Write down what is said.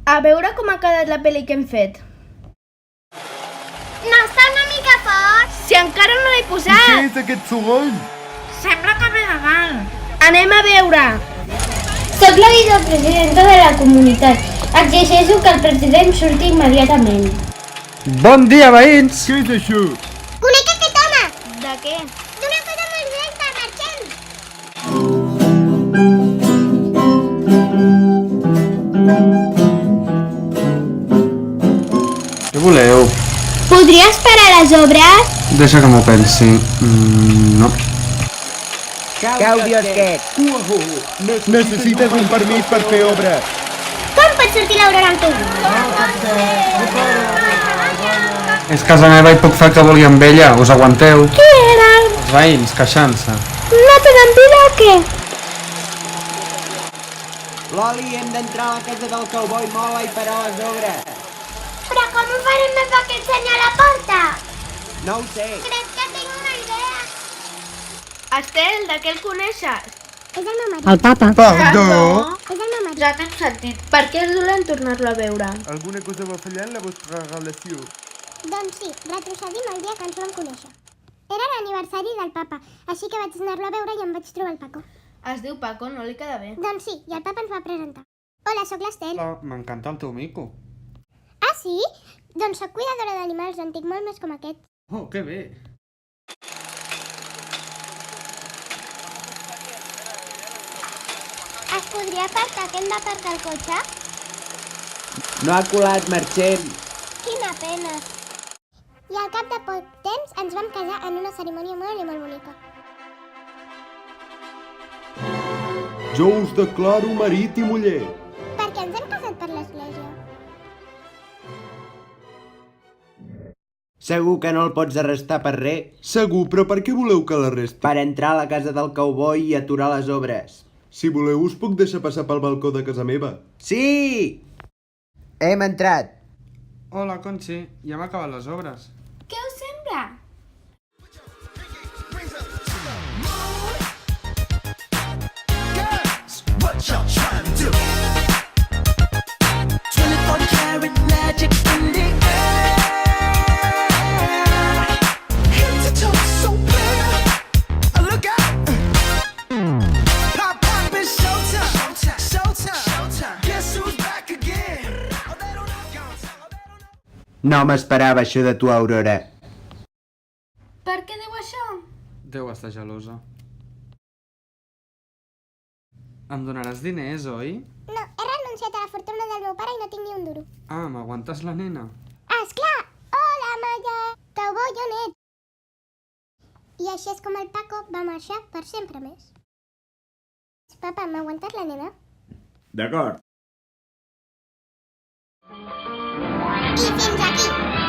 A veure com ha quedat la pel·li que hem fet. No està una mica fort? Si encara no l'he Què posat! és aquest soroll? Sembla que ve de dalt. Anem a veure. Soc la vicepresidenta de la comunitat. Exigeixo que el president surti immediatament. Bon dia, veïns! Què és això? Conec aquest home! De què? D'una cosa molt dolenta, marxem! Què voleu? Podries parar les obres? Deixa que m'ho pensi. No. Cau, Biosquet! Necessites un permís per fer obra. Com pot sortir l'Aurora amb tu? És casa meva i puc fer el que vulgui amb ella. Us aguanteu? Qui eren? Els veïns, queixant-se. No tenen vida o què? Loli, hem d'entrar a la casa del cowboy Mola i parar les obres. Però com ho farem amb aquest senyor a la porta? No ho sé. Crec que tinc una idea. Estel, de què el coneixes? És el meu marit. El papa. Perdó? És el meu marit. Ja t'hem sentit. Per què és dolent tornar-lo a veure? Alguna cosa va fallar en la vostra relació? Doncs sí, retrocedim el dia que ens vam conèixer. Era l'aniversari del papa, així que vaig anar-lo a veure i em vaig trobar el Paco. Es diu Paco, no li queda bé. Doncs sí, i el papa ens va presentar. Hola, sóc l'Estel. M'encanta el teu mico. Ah, sí? Doncs sóc cuidadora d'animals, en tinc molt més com aquest. Oh, que bé. Es podria apartar que hem d'aparcar el cotxe? No ha colat, marxem. Quina pena. I al cap de poc temps ens vam casar en una cerimònia molt i molt bonica. Jo us declaro marit i muller. Per què ens hem casat per l'església? Segur que no el pots arrestar per res? Segur, però per què voleu que l'arresti? Per entrar a la casa del cowboy i aturar les obres. Si voleu us puc deixar passar pel balcó de casa meva. Sí! Hem entrat. Hola, Conchi. Ja hem acabat les obres. Què us sembla? No m'esperava això de tu, Aurora. Per què diu això? Deu estar gelosa. Em donaràs diners, oi? No, he renunciat a la fortuna del meu pare i no tinc ni un duro. Ah, m'aguantes la nena? Ah, esclar! Hola, Maya! Cowboy, on ets? I així és com el Paco va marxar per sempre més. Papa, m'aguantes la nena? D'acord. I fins aquí!